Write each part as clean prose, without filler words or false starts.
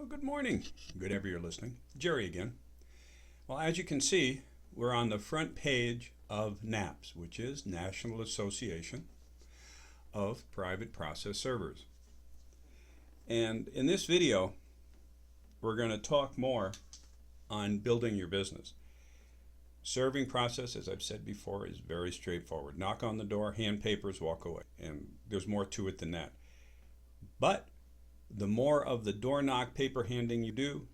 Well, good morning. Good ever you're listening. Jerry again. Well, as you can see, we're on the front page of NAPS, which is National Association of Private Process Servers. And in this video, we're going to talk more on building your business. Serving process, as I've said before, is very straightforward. Knock on the door, hand papers, walk away. And there's more to it than that. But the more of the door knock paper handing you do,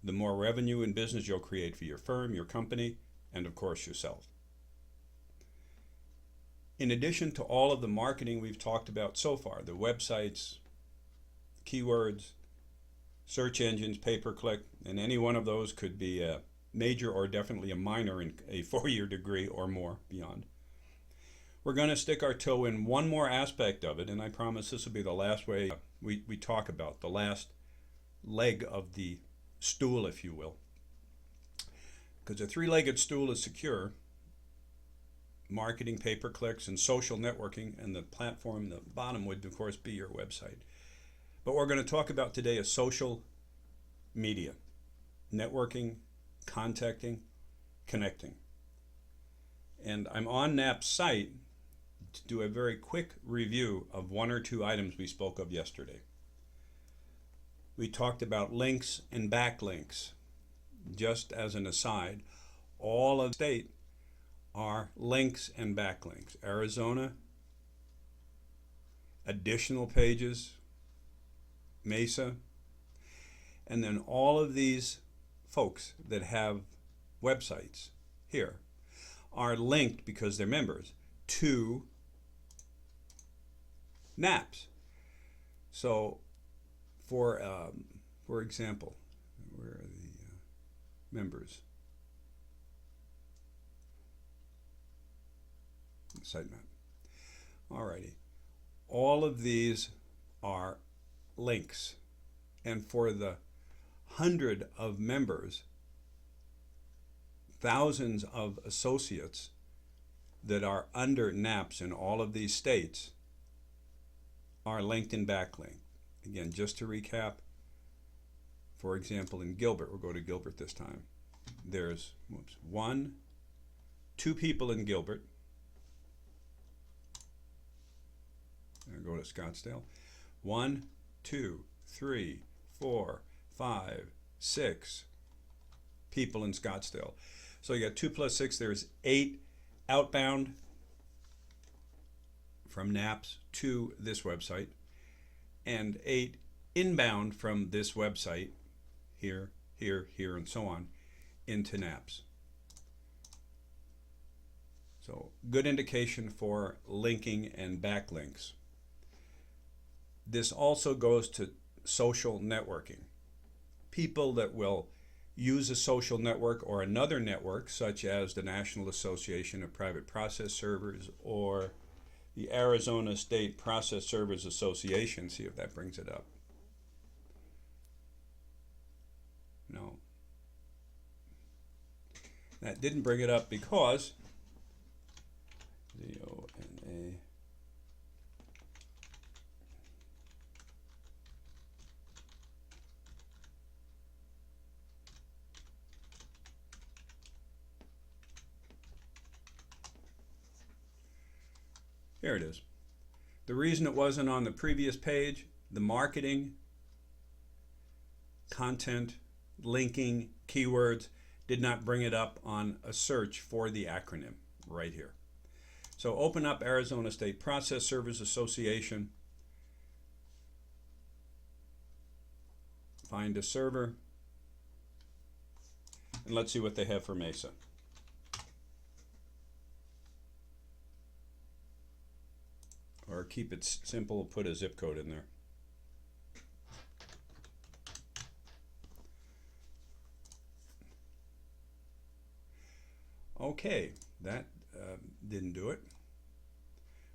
the more revenue and business you'll create for your firm, your company, and of course yourself. In addition to all of the marketing we've talked about so far, the websites, keywords, search engines, pay-per-click, and any one of those could be a major or definitely a minor in a 4-year degree or more beyond. We're going to stick our toe in one more aspect of it, and I promise this will be the last way we talk about, the last leg of the stool, if you will. Because a 3-legged stool is secure. Marketing, pay-per-clicks, and social networking, and the platform, the bottom would, of course, be your website. But what we're going to talk about today is social media, networking, contacting, connecting. And I'm on NAP's site to do a very quick review of one or two items we spoke of yesterday. We talked about links and backlinks. Just as an aside, all of the state are links and backlinks. Arizona, additional pages, Mesa, and then all of these folks that have websites here are linked because they're members to NAPS. So, for example, where are the members? Sitemap. Alrighty. All of these are links, and for the 100 of members, thousands of associates that are under NAPS in all of these states are linked and backlinked. Again, just to recap, for example, in Gilbert, we'll go to Gilbert this time. There's 2 people in Gilbert. I'll go to Scottsdale. 1, 2, 3, 4, 5, 6 people in Scottsdale. So you got 2 plus 6, there's 8 outbound from NAPS to this website, and 8 inbound from this website, here, here, here, and so on, into NAPS. So good indication for linking and backlinks. This also goes to social networking. People that will use a social network or another network, such as the National Association of Private Process Servers or the Arizona State Process Servers Association. See if that brings it up. No. That didn't bring it up because ZONA. Here it is. The reason it wasn't on the previous page, the marketing, content, linking, keywords did not bring it up on a search for the acronym right here. So open up Arizona State Process Servers Association, find a server, and let's see what they have for Mesa. Or keep it simple, put a zip code in there. Okay, that didn't do it,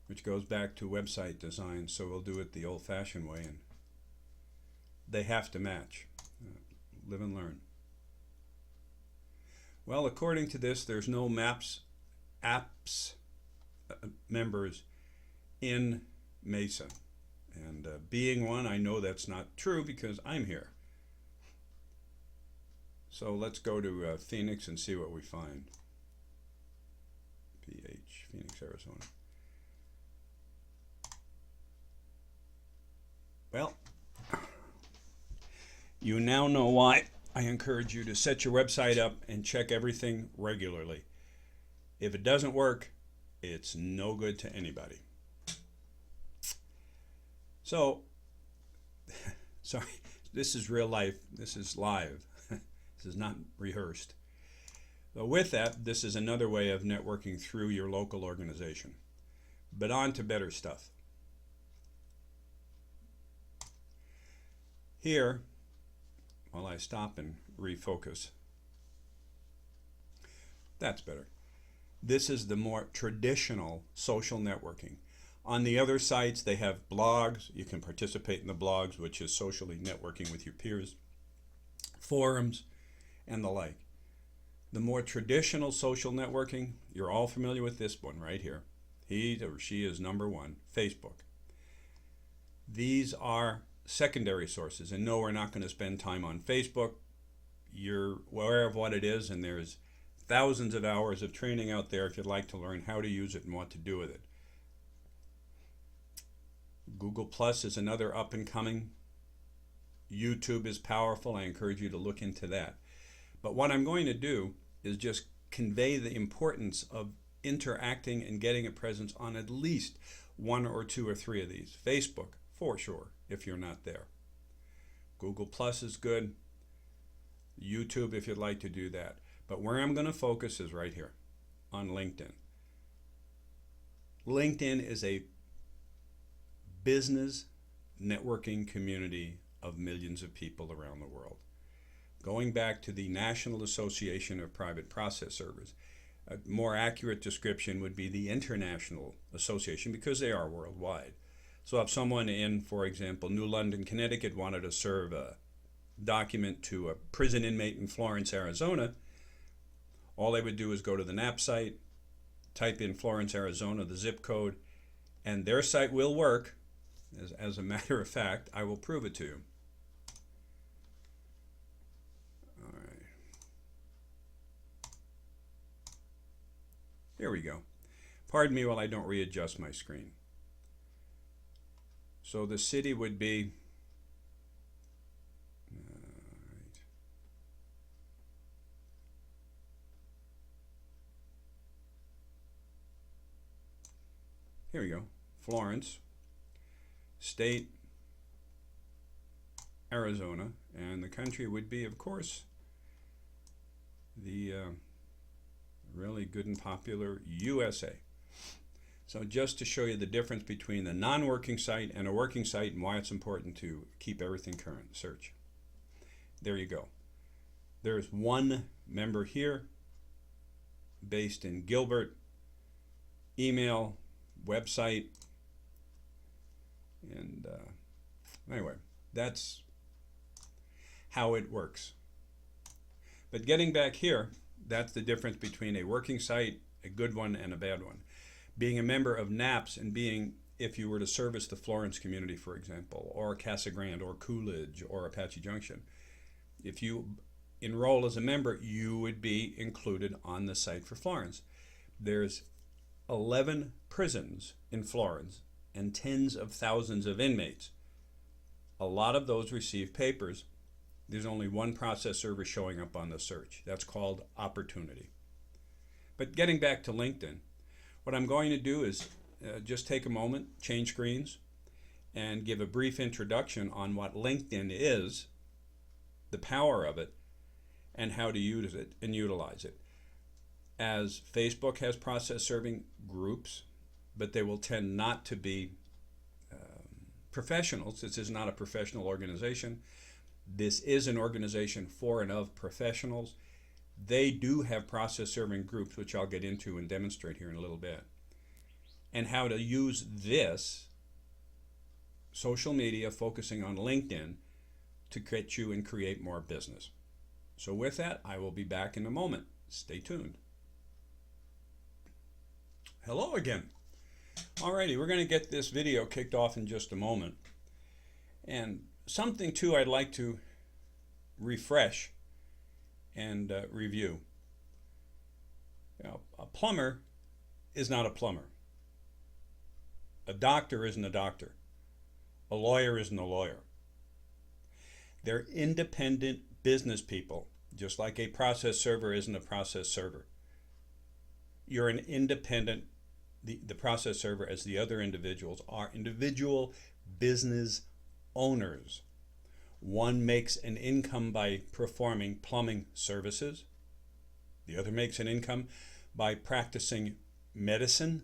which goes back to website design, so we'll do it the old-fashioned way, and they have to match. Live and learn. Well, according to this, there's no MAPS apps members in Mesa. And being one, I know that's not true because I'm here. So let's go to Phoenix and see what we find. Phoenix, Arizona. Well, you now know why I encourage you to set your website up and check everything regularly. If it doesn't work, it's no good to anybody. So, sorry, this is real life. This is live. This is not rehearsed. So with that, this is another way of networking through your local organization. But on to better stuff. Here, while I stop and refocus, that's better. This is the more traditional social networking. On the other sites, they have blogs. You can participate in the blogs, which is socially networking with your peers, forums, and the like. The more traditional social networking, you're all familiar with this one right here. He or she is number one, Facebook. These are secondary sources, and no, we're not going to spend time on Facebook. You're aware of what it is, and there's thousands of hours of training out there if you'd like to learn how to use it and what to do with it. Google Plus is another up and coming. YouTube is powerful. I encourage you to look into that. But what I'm going to do is just convey the importance of interacting and getting a presence on at least one or two or three of these. Facebook, for sure, if you're not there. Google Plus is good. YouTube, if you'd like to do that. But where I'm going to focus is right here on LinkedIn. LinkedIn is a business networking community of millions of people around the world. Going back to the National Association of Private Process Servers, a more accurate description would be the International Association because they are worldwide. So if someone in, for example, New London, Connecticut wanted to serve a document to a prison inmate in Florence, Arizona, all they would do is go to the NAP site, type in Florence, Arizona, the zip code, and their site will work. As a matter of fact, I will prove it to you. All right. Here we go. Pardon me while I don't readjust my screen. So the city would be, here we go, Florence, state, Arizona, and the country would be, of course, the really good and popular USA. So just to show you the difference between the non-working site and a working site and why it's important to keep everything current, search. There you go. There's one member here based in Gilbert, email, website, and anyway, that's how it works. But getting back here, that's the difference between a working site, a good one, and a bad one. Being a member of NAPS and being, if you were to service the Florence community, for example, or Casa Grande, or Coolidge, or Apache Junction, if you enroll as a member, you would be included on the site for Florence. There's 11 prisons in Florence and tens of thousands of inmates. A lot of those receive papers. There's only one process server showing up on the search. That's called opportunity. But getting back to LinkedIn, what I'm going to do is just take a moment, change screens, and give a brief introduction on what LinkedIn is, the power of it, and how to use it and utilize it. As Facebook has process serving groups, but they will tend not to be professionals. This is not a professional organization. This is an organization for and of professionals. They do have process serving groups, which I'll get into and demonstrate here in a little bit. And how to use this social media, focusing on LinkedIn, to get you and create more business. So with that, I will be back in a moment. Stay tuned. Hello again. Alrighty, we're going to get this video kicked off in just a moment. And something too I'd like to refresh and review. A plumber is not a plumber. A doctor isn't a doctor. A lawyer isn't a lawyer. They're independent business people, just like a process server isn't a process server. You're an independent, the process server, as the other individuals, are individual business owners. One makes an income by performing plumbing services. The other makes an income by practicing medicine.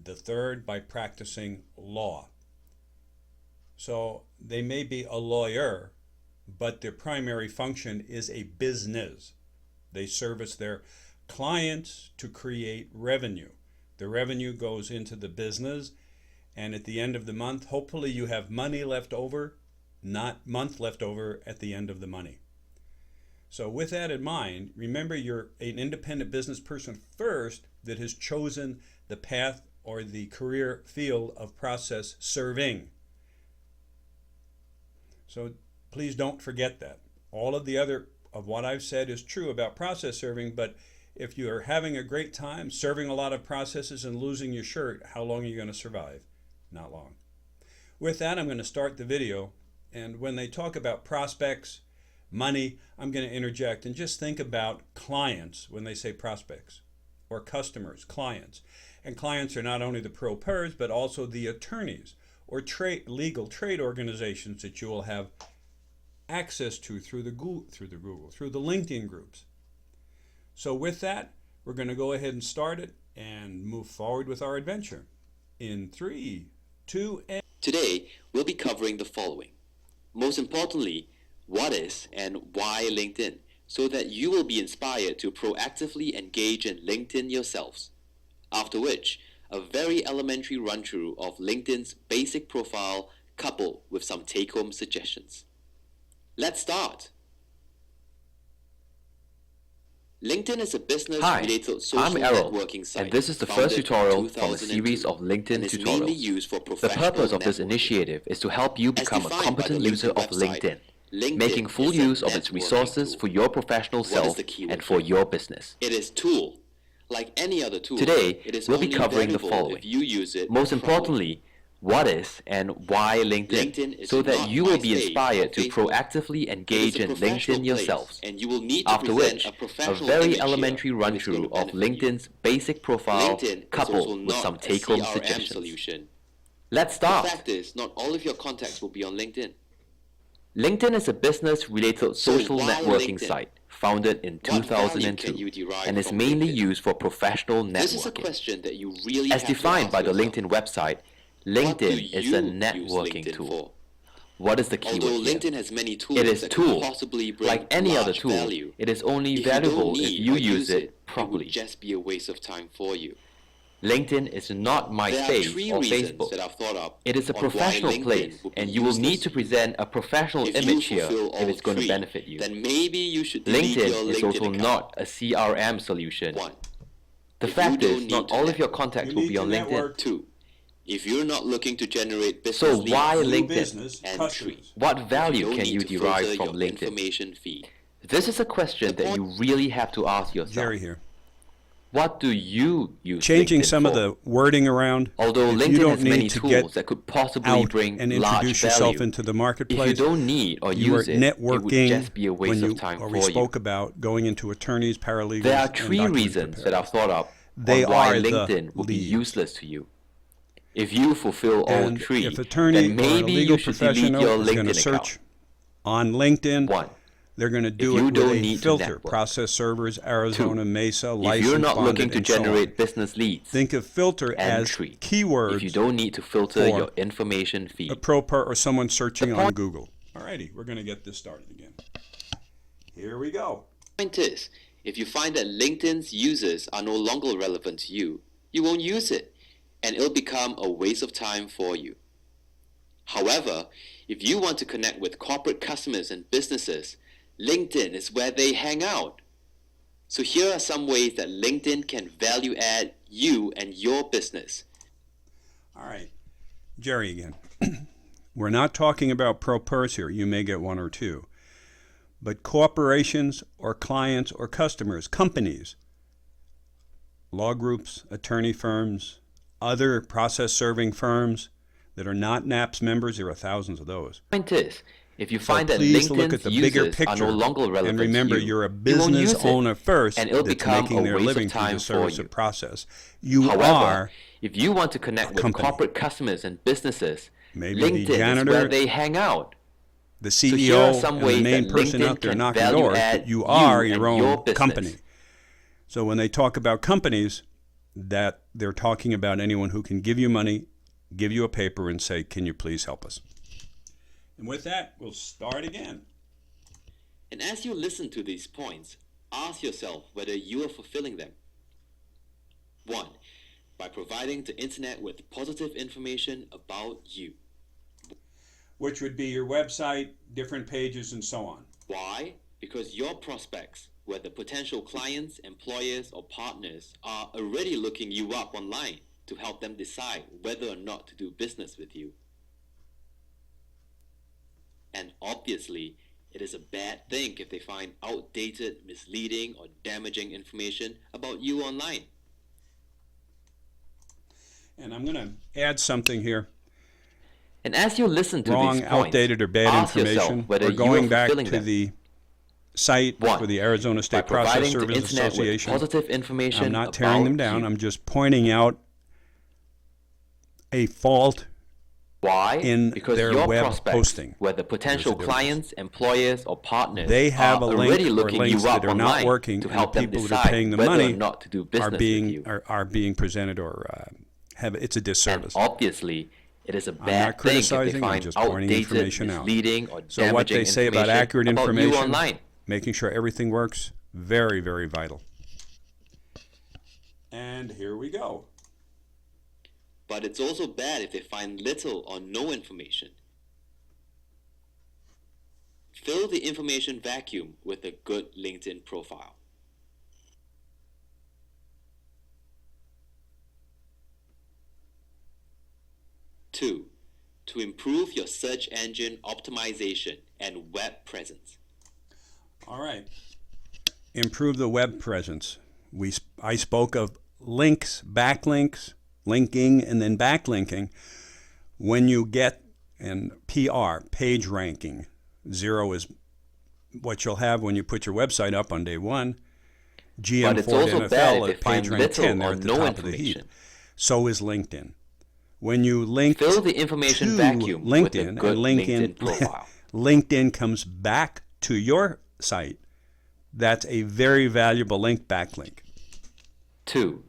The third by practicing law. So they may be a lawyer, but their primary function is a business. They service their clients to create revenue. The revenue goes into the business, and at the end of the month, hopefully you have money left over, not month left over at the end of the money. So with that in mind, remember you're an independent business person first that has chosen the path or the career field of process serving. So please don't forget that. All of the other of what I've said is true about process serving, but if you are having a great time serving a lot of processes and losing your shirt, how long are you going to survive? Not long. With that, I'm going to start the video, and when they talk about prospects, money, I'm going to interject and just think about clients when they say prospects, or customers, clients. And clients are not only the pro-pers, but also the attorneys or legal trade organizations that you will have access to through the Google, through the LinkedIn groups. So with that, we're going to go ahead and start it and move forward with our adventure. In 3, 2, and... Today, we'll be covering the following. Most importantly, what is and why LinkedIn, so that you will be inspired to proactively engage in LinkedIn yourselves. After which, a very elementary run-through of LinkedIn's basic profile coupled with some take-home suggestions. Let's start. LinkedIn is a business-related social networking site. And this is the first tutorial from a series of LinkedIn tutorials. The purpose of this initiative is to help you become a competent user of LinkedIn, making full use of its resources for your professional self and for your business. It is tool. Like any other tool, today, we'll be covering the following. Most importantly, what is and why LinkedIn, so that you will be inspired to proactively engage in LinkedIn yourselves. After which, a very elementary run-through of LinkedIn's basic profile coupled with some take-home suggestions. Let's start. The fact is, not all of your contacts will be on LinkedIn. LinkedIn is a business-related social networking site founded in 2002 and is mainly used for professional networking. This is a question that you really As defined by the LinkedIn website, LinkedIn is a networking tool. What is the keyword here? LinkedIn has many tools, it is tool. Possibly bring like any other large tool, value. it is only valuable if you use it properly. It would just be a waste of time for you. LinkedIn is not MySpace or Facebook. That I've thought up it is a professional place, and you will need to present a professional image here if it's going to benefit you. Then maybe you should delete LinkedIn your is also account. not a CRM solution. 1. The If fact you is, don't not need to all of your network, contacts you will need be to on LinkedIn. network. 2. If you're not looking to generate business So leads, why New LinkedIn? business, and customers. 3. What value don't can need you to derive filter from your LinkedIn? information feed. This is a question that you really have to ask yourself. Jerry here. What do you use Changing LinkedIn some for? of the wording around. Although if you LinkedIn don't has many need to get tools that could possibly out bring and large introduce yourself value, into the if marketplace, you don't need or you are use it, it would networking just be a waste when of time or for we you. spoke about going into attorneys, paralegals, There are and 3 document reasons that preparers. I've thought up They on why are the LinkedIn will be leads. useless to you. If you fulfill all And 3, if attorney then or a maybe legal you should delete professional your is going to LinkedIn search account. on LinkedIn, 1. they're going to do you it with don't a need to filter. network. Process servers, Arizona, Mesa, If licensed, you're not bonded, looking to and so on. generate business leads, Think of filter and as 3. keywords if you don't need to filter for your information a feed. pro-per or someone searching The on point- Google. Alrighty, we're going to get this started again. Here we go. Point is, if you find that LinkedIn's users are no longer relevant to you, you won't use it, and it'll become a waste of time for you. However, if you want to connect with corporate customers and businesses, LinkedIn is where they hang out. So here are some ways that LinkedIn can value add you and your business. All right, Jerry again. We're not talking about pro-pers here. You may get 1 or 2. but corporations or clients or customers, companies, law groups, attorney firms, other process serving firms that are not NAPS members, there are thousands of those. Point is, if you find that please look at LinkedIn's the bigger users are picture no longer relevant and remember to you, you're a you won't use business it, owner first and it'll that's become making a their waste living of through the time for service you. of process. You However, are if you want to connect with company. corporate customers and businesses, maybe the LinkedIn is janitor, where they hang out. the So here are CEO, some and the ways main that person LinkedIn out there can knocking value doors, add but you you are and your your own business. company. So when they talk about companies, that they're talking about anyone who can give you money, give you a paper, and say, can you please help us? And with that, we'll start again. And as you listen to these points, ask yourself whether you are fulfilling them. 1. By providing the internet with positive information about you. Which would be your website, different pages, and so on. Why? Because your prospects, whether potential clients, employers, or partners, are already looking you up online to help them decide whether or not to do business with you. And obviously, it is a bad thing if they find outdated, misleading, or damaging information about you online. And I'm going to add something here. And as you listen to Wrong, these points, outdated, or bad ask information. yourself whether We're going you are back fulfilling to them. the site 1. for the Arizona By State Process providing the Services internet with Association. positive information I'm not about tearing them down. you. I'm just pointing out a fault Why? in Because their your web prospects, posting. whether potential There's a difference. clients, employers, or partners, They have are a link already or looking links you up that are online not working, to and help the them people that are decide paying the whether money or not to do business are with being you. are being presented or have it's a And disservice. obviously, it is a not bad thing if they criticizing, I'm find just pointing outdated, information out. misleading, or So damaging what they say about accurate about you information, online. making sure everything works, very, very vital. And here we go. But it's also bad if they find little or no information. Fill the information vacuum with a good LinkedIn profile. Two, to improve your search engine optimization and web presence. All right. Improve the web presence. I spoke of links, backlinks, linking, and then backlinking. When you get in PR, page ranking, 0 is what you'll have when you put your website up on day 1. GM But it's Ford also bad NFL if at they find page rank little 10. They're or at the no top of the heap. information. So is LinkedIn. When you link Fill the information to vacuum with a LinkedIn, good and LinkedIn profile. LinkedIn comes back to your site, that's a very valuable link backlink. 2.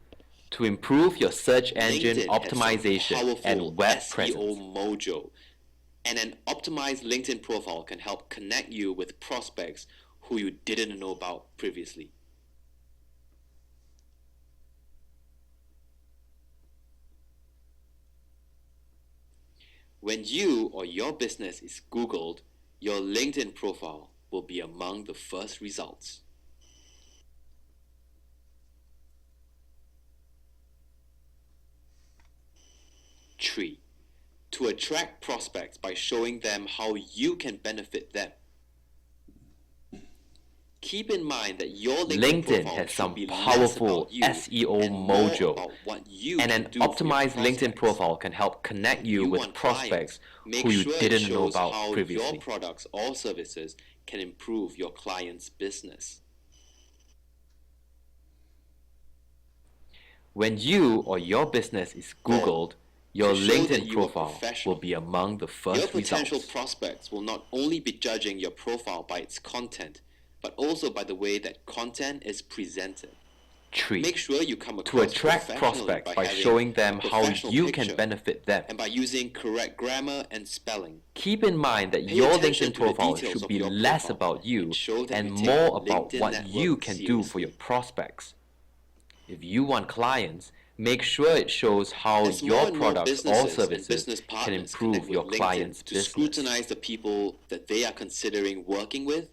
To improve your search engine LinkedIn has some optimization powerful and web SEO presence. mojo, and an optimized LinkedIn profile can help connect you with prospects who you didn't know about previously. When you or your business is Googled, your LinkedIn profile will be among the first results. Three, to attract prospects by showing them how you can benefit them. Keep in mind that your LinkedIn LinkedIn profile has should some be less powerful about you SEO and more mojo, about what you and can an do for your optimized LinkedIn prospects. profile can help connect you You with want prospects clients, make who you sure it didn't know shows about how previously. your products or services can improve your client's business. When you or your business is Googled, your To show that LinkedIn you are profile professional. will be among the Your first potential results. prospects will not only be judging your profile by its content, but also by the way that content is presented. 3. Make sure you come To across attract professionally prospects by having showing them a how professional you picture can benefit them. and by using correct grammar and spelling. Keep in mind that Pay your attention LinkedIn to the profile details should of be your less profile about you and show that and you take more about LinkedIn what network you can do for seriously. your prospects. If you want clients, make sure it shows how As more your and more products or businesses and services business can partners improve connect your with LinkedIn client's to business. scrutinize the people that they are considering working with,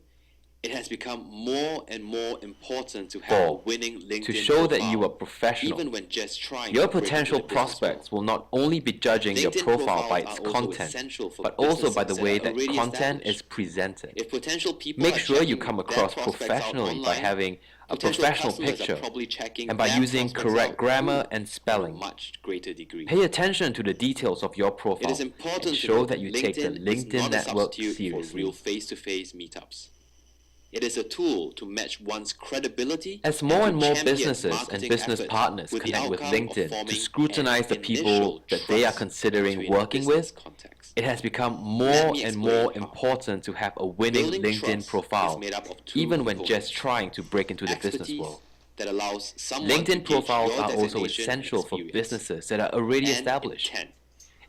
It has become more and more important to have a 4. winning LinkedIn To show that profile, you are professional. even when just trying Your to break into potential the business prospects world. will not only be judging your LinkedIn profile by profiles its are also content, essential for but also by the businesses way that are that already content established. is presented. If potential people Make are sure you checking come their across prospects out professionally by online, having a potential professional customers are picture probably checking and by their using prospects correct out grammar too, and to a spelling. much greater degree. Pay attention to the details of your profile It is important and to show note that you take the is LinkedIn not a network substitute for seriously. real face-to-face meetups. It is a tool to match one's credibility As more and to more champion businesses and marketing business efforts partners with the connect with outcome of LinkedIn to forming scrutinize the an people initial that they are trust considering between a working business with, context. it has become Let more me and explain more how. important to have a winning Building LinkedIn trust is profile, made up of two even when components. just trying to break into the business Expertise world. that allows someone to LinkedIn gauge profiles your are also designation and essential for experience, businesses that are already and established. intent.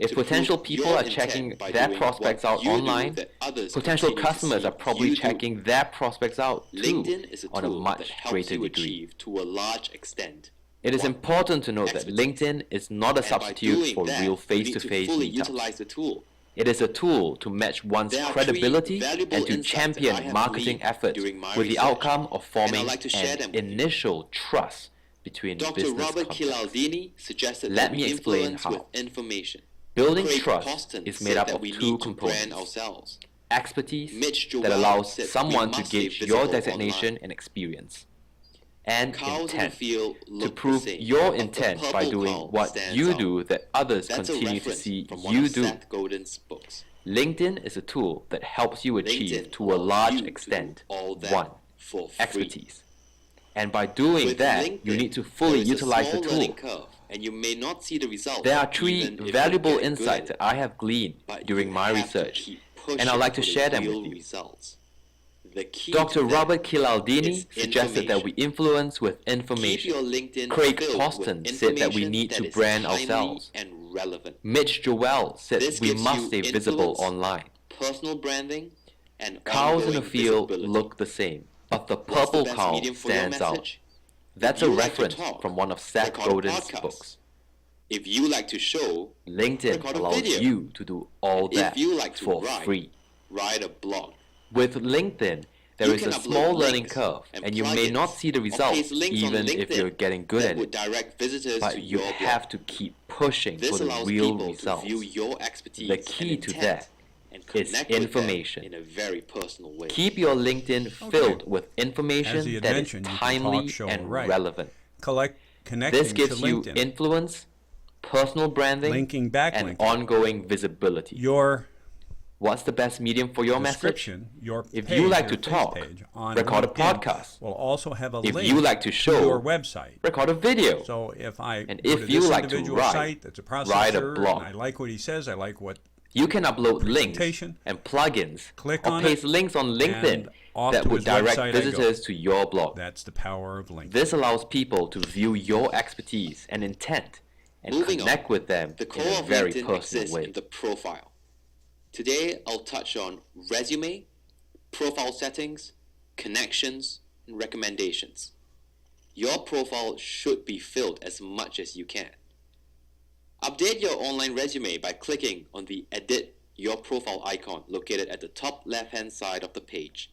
If To potential prove people your are intent checking by their doing prospects what out you do online, that others potential continue to customers see are probably you do. checking their prospects out too, LinkedIn is a on a tool that much helps greater you degree. achieve to a large extent. It is 1. important to note that Expertise. LinkedIn is not a And by substitute doing for that, real you need to face-to-face fully meetups. utilize the tool. It is a tool to match one's There are credibility 3 valuable and to insights that I champion have marketing gleaned efforts during my with the research, outcome of and I'd forming like to share an them with you. initial trust between Dr. business Robert contexts. Cialdini suggested Let that me we explain influence how. with information. Building Craig trust Poston is said made up that of we 2 need to brand components. ourselves. Expertise Mitch Joel that allows said we someone to must stay gauge your visible designation online. and experience. And Cows in the intent field to look prove the same, your but the intent by purple doing cow what stands you out. do that others That's a continue to reference see from one you of do. Seth Godin's books. LinkedIn is a tool that helps you achieve LinkedIn to a allows large you to extent do all that 1. for free. Expertise. And by doing With that, LinkedIn, you need to fully there is utilize a the small learning tool. curve, and you may not see the results. There are 3 even if you're valuable getting good insights at it. that I have gleaned But during you my have to research, keep and I'd like to pushing share for the them with real you. results. The key Dr. to that Robert Cialdini is suggested that we information. influence with Keep information. your LinkedIn Craig filled Poston with said that we information need that to is brand timely ourselves. and relevant. Mitch Joel said This we gives must you stay visible influence, online. personal branding, and Cows in ongoing the field visibility. look the same, but the What's the purple best cow medium for your stands out. message? That's If a you like to reference talk, from one of Seth record a Godin's podcast. books. If you like to show, LinkedIn record a allows video. you to do all And that if you like to for write, free. write a blog. With LinkedIn, there You is can a upload small learning links curve, and and you may plugins not see the or results paste links on even if LinkedIn you're getting good that at would it. direct visitors But to you your have blog. to keep pushing This for the allows real people results. to view your expertise The key and to intent that and is connect with information. them in a very personal way. Keep your LinkedIn filled with As information he had that is mentioned, you can timely talk, show, or and write. relevant. Connecting This gives to you LinkedIn. influence, personal branding, Linking back and linking. ongoing visibility. Your What's the best medium for your message? description, your If page, you like your to face talk, page on record a LinkedIn podcast. will also have a If link you like to show, your website. Record a video. So if I And go if to you this like to individual write, site that's a write a processor, blog. and I like what he says, I like what You can upload links presentation, and plugins click or on paste it, links on LinkedIn and off that to would his direct website I go. visitors to your blog. that's the power of LinkedIn. This allows people to view your expertise and intent and Moving connect on, with them the in core a of very LinkedIn personal exists way. in the profile. Today, I'll touch on resume, profile settings, connections, and recommendations. Your profile should be filled as much as you can. Update your online resume by clicking on the Edit Your Profile icon located at the top left-hand side of the page.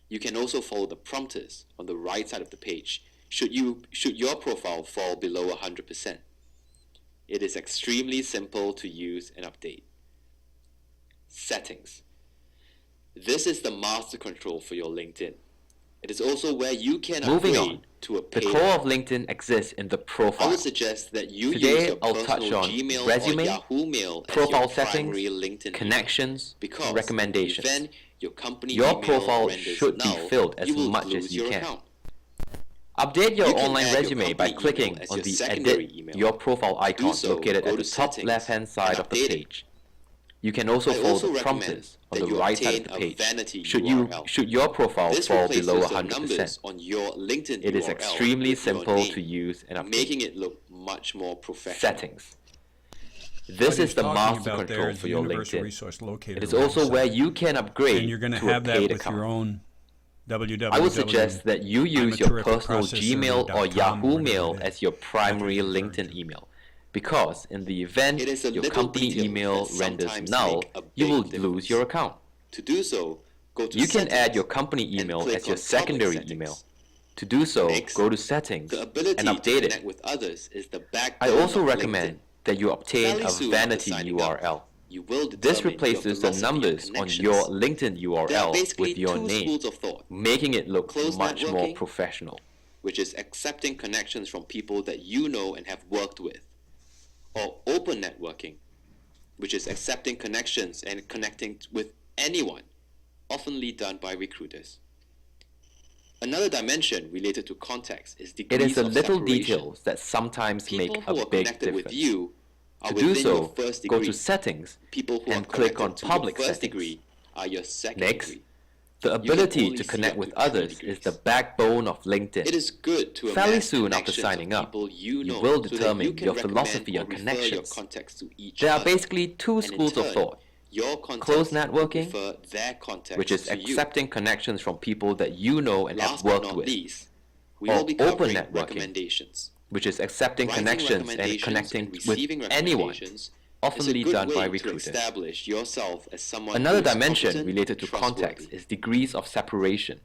You can also follow the prompters on the right side of the page should your profile fall below 100%. It is extremely simple to use and update. Settings. This is the master control for your LinkedIn. It is also where you can Moving upgrade on, to a the paid. core of LinkedIn exists in the I profile. would suggest that you Today, use your I'll personal touch on Gmail resume, or Yahoo Mail as profile your primary settings, LinkedIn connections, because and recommendations. in the event your company Your email profile renders should be null, filled as you will much as lose you your can. account. Update your You can online add your resume by company clicking email as on your the secondary Edit email. Your Profile icon so, located go at to the top Settings left-hand side and of the update it. page. You can also I follow also the recommend prompters on that the you right side of obtain the a page. vanity Should URL. your profile This fall replaces below the 100%, numbers on your LinkedIn it is URL extremely with your simple name, to use and update. making it look much more professional. Settings. What This he's is the talking master about there control is for the your universal LinkedIn. resource locator It is also website. where you can upgrade And you're going to to a have that paid with account. your own www. I would suggest that you use your personal Gmail or Yahoo Mail as as your primary That's what you're LinkedIn referring to. email, because in the event It is a your little company detail email that renders sometimes null, make a you will big lose difference. your account. To do so, You can add your company email as your secondary email. To do so, go to Settings and update it. I also recommend that you obtain a vanity URL. This replaces the numbers on your LinkedIn URL with your name, making it look much more professional. Which is accepting connections from people that you know and have worked with. Or open networking, which is accepting connections and connecting with anyone, oftenly done by recruiters. Another dimension related to context is degrees It is the of little separation. details that sometimes People make who a are big connected with difference. you are To do within your so, first go degree. to Settings People who and are click on connected to Public your first Settings. degree are your second Next, degree. the You can ability only to see connect up with to 3 others degrees. is the backbone of It LinkedIn. is good to Fairly amass soon after connections of signing up, people you know will so that you determine can your recommend philosophy or on refer your connections. contacts to each There are other. basically two And in schools of turn, thought. your contacts Close will networking, refer their contacts which is to you. accepting connections from people that you know and have Last but worked not with, least, we or will be open covering networking, recommendations. which is accepting Writing connections and recommendations connecting and with receiving anyone, recommendations is oftenly a good done by way to recruiters. establish yourself as someone Another who is dimension competent related and to trustworthy. context is degrees of separation.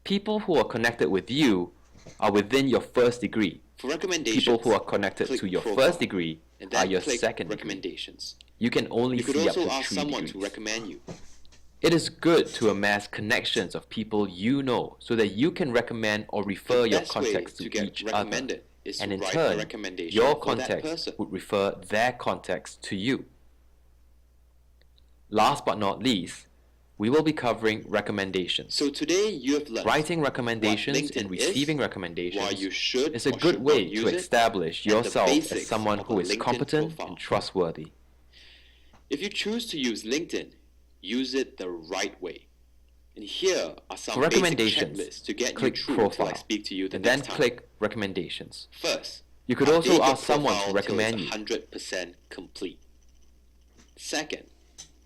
People who are connected with you are within your first degree. For recommendations, People who are connected click to your Profile, first degree and are then your click second degree. Recommendations. You can only You could see up also to ask 3 someone degrees. to recommend you. It is good to amass connections of people you know so that you can recommend or refer The your best way contacts to to get each other. recommended is And to in write a turn, recommendation your for that contacts person. would refer their contacts to you. Last but not least, we will be covering recommendations. So today you have learned Writing what recommendations LinkedIn and receiving is, why recommendations you should is a or good should way not use to it, establish and the yourself as basics someone of who a is LinkedIn competent profile. and trustworthy. If you choose to use LinkedIn, use it the right way. And here are some For basic recommendations, checklists to get you click through till I Profile, speak to you the and then next time. click Recommendations. First, You could update also your ask someone to profile recommend till you. it's 100% complete. Second,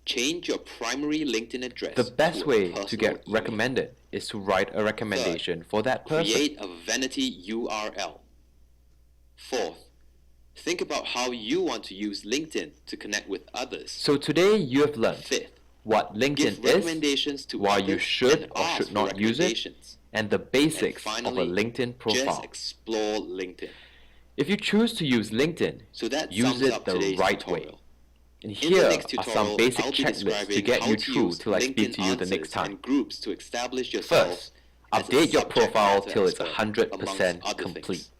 change your primary LinkedIn address The best to a way to personal get email. recommended is to write a recommendation for that person. Create a vanity URL. Fourth, think about how you want to use LinkedIn to connect with others. So today you have learned Fifth, what give LinkedIn recommendations is, to why others you should and or ask should for not use it, recommendations. and the basics And of a finally, LinkedIn just profile. explore LinkedIn. If you choose to use LinkedIn, So that use sums it up the today's right tutorial. way. And In the here next are tutorial, some basic I'll be checklists to describing get how you to through use till I speak LinkedIn to you the next answers time. and groups to establish yourself First, as a update your subject profile matter till it's expert, 100% amongst other complete. things.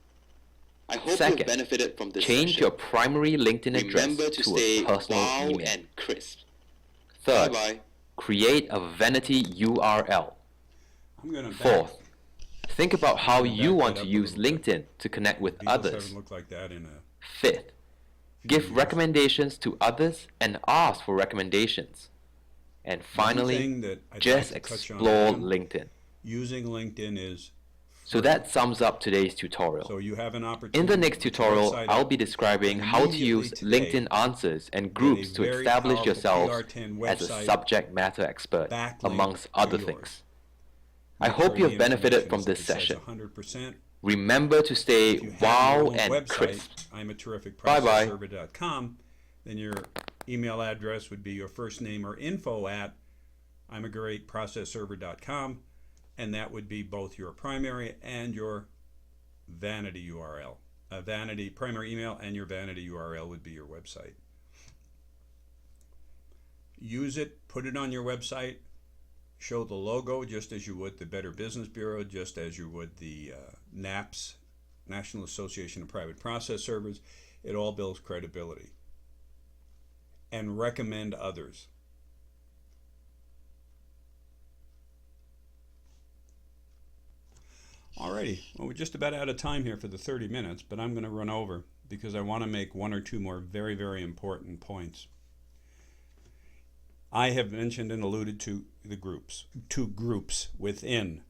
I hope Second, you've benefited from this change session. your primary LinkedIn address Remember to to stay a personal wow email. and crisp. Third, Bye-bye. create a vanity URL. I'm going to Fourth, think about how I'm gonna you back want that to up a use little bit. LinkedIn to connect with Beatles others. haven't looked like that in a Fifth, give years. recommendations to others and ask for recommendations. And One finally, thing that I'd just like to touch on explore again, LinkedIn. using LinkedIn is So that sums up today's tutorial. so you have an opportunity. In the next to put your tutorial, website I'll up be describing and how to immediately use today LinkedIn answers and get groups a to very establish powerful yourselves PR10 as a website subject matter expert, backlink amongst to other yours. things. I Make hope sure you the have benefited information from is, this it says session. 100%. Remember to stay If you have wow your own and website, crisp. I'm a terrific Bye-bye. processorserver.com, then your email address would be your first name or info at I'm a great processorserver.com, and that would be both your primary and your vanity URL. A vanity primary email and your vanity URL would be your website. Use it, put it on your website, show the logo just as you would the Better Business Bureau, just as you would the NAPS, National Association of Private Process Servers. It all builds credibility. And recommend others. Alrighty, well, we're just about out of time here for the 30 minutes, but I'm going to run over because I want to make one or two more very, very important points. I have mentioned and alluded to the groups, two groups within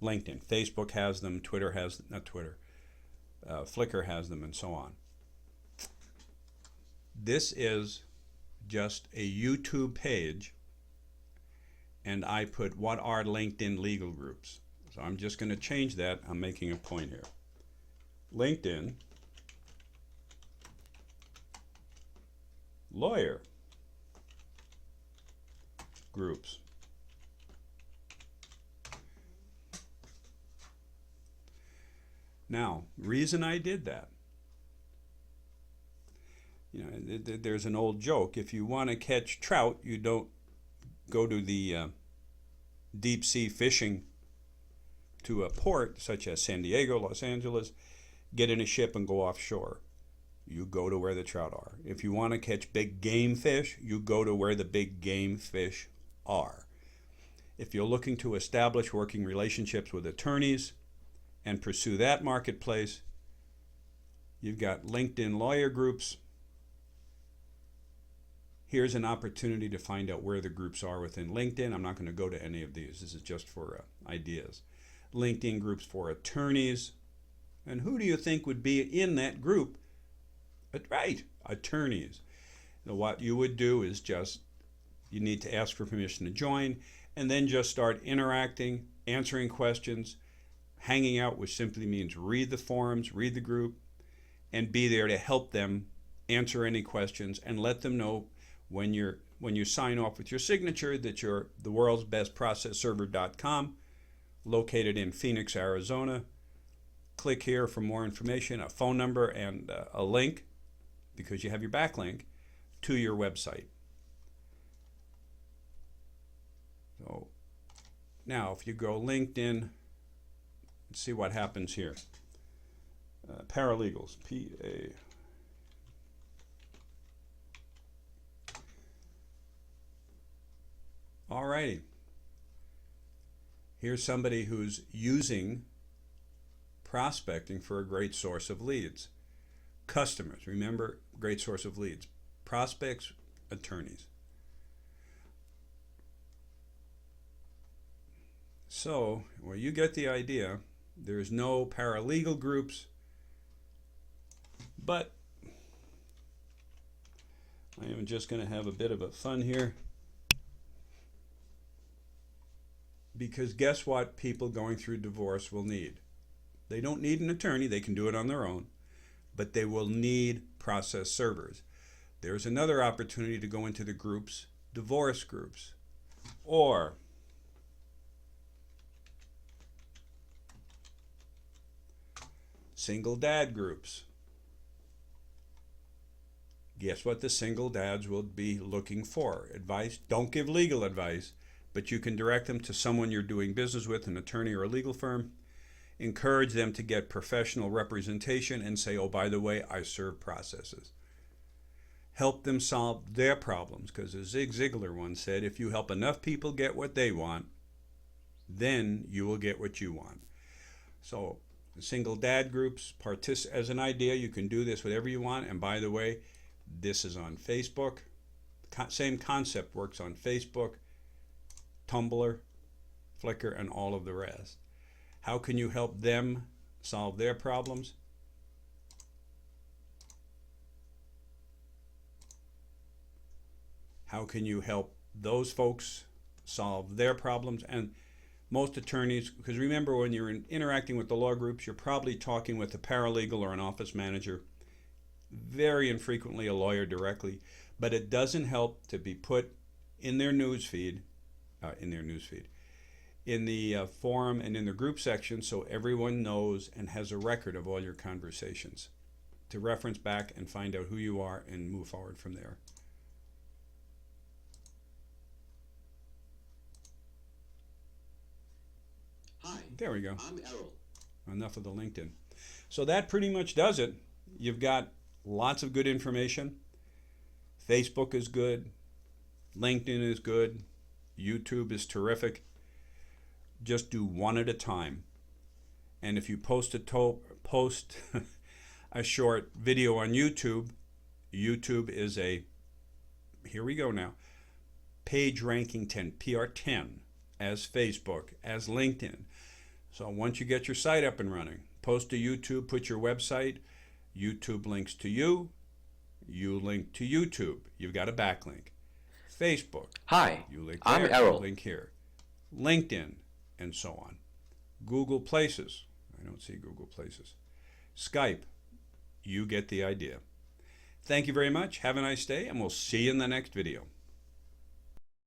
LinkedIn. Facebook has them, Twitter has, not Twitter, Flickr has them, and so on. This is just a YouTube page, and I put what are LinkedIn legal groups. So I'm just going to change that. I'm making a point here. LinkedIn lawyer groups. Now, reason I did that, you know, there's an old joke. If you want to catch trout, you don't go to the deep sea fishing to a port such as San Diego, Los Angeles, get in a ship and go offshore. You go to where the trout are. If you want to catch big game fish, you go to where the big game fish are. If you're looking to establish working relationships with attorneys and pursue that marketplace, you've got LinkedIn lawyer groups. Here's an opportunity to find out where the groups are within LinkedIn. I'm not going to go to any of these. This is just for ideas. LinkedIn groups for attorneys. And who do you think would be in that group? Right, attorneys. Now, what you would do is you need to ask for permission to join, and then just start interacting, answering questions, hanging out, which simply means read the forums, read the group, and be there to help them answer any questions and let them know when you sign off with your signature that you're the world's best process server.com, located in Phoenix, Arizona. Click here for more information, a phone number, and a link, because you have your backlink, to your website. So now if you go LinkedIn, let's see what happens here. Paralegals, P-A. Alrighty. Here's somebody who's using prospecting for a great source of leads. Customers, remember, great source of leads. Prospects, attorneys. So, well, you get the idea. There's no paralegal groups, but I am just going to have a bit of a fun here. Because guess what people going through divorce will need? They don't need an attorney, they can do it on their own, but they will need process servers. There's another opportunity to go into the groups, divorce groups, or single dad groups. Guess what the single dads will be looking for? Advice. Don't give legal advice, but you can direct them to someone you're doing business with, an attorney or a legal firm. Encourage them to get professional representation and say, oh, by the way, I serve processes. Help them solve their problems, because as Zig Ziglar once said, if you help enough people get what they want, then you will get what you want. So single dad groups, as an idea, you can do this whatever you want. And by the way, this is on Facebook. Same concept works on Facebook, Tumblr, Flickr, and all of the rest. How can you help them solve their problems? How can you help those folks solve their problems? And most attorneys, because remember, when you're interacting with the law groups, you're probably talking with a paralegal or an office manager, very infrequently a lawyer directly, but it doesn't help to be put in their newsfeed, in the forum and in the group section, so everyone knows and has a record of all your conversations to reference back and find out who you are and move forward from there. Hi, there we go. I'm Errol. Enough of the LinkedIn. So that pretty much does it. You've got lots of good information. Facebook is good. LinkedIn is good. YouTube is terrific. Just do one at a time. And if you post a short video on YouTube, YouTube is here we go now, page ranking 10, PR10, as Facebook, as LinkedIn. So once you get your site up and running, post to YouTube, put your website, YouTube links to you, you link to YouTube. You've got a backlink. Facebook. Hi, you link there, I'm Errol. You link here. LinkedIn, and so on. Google Places. I don't see Google Places. Skype. You get the idea. Thank you very much. Have a nice day, and we'll see you in the next video.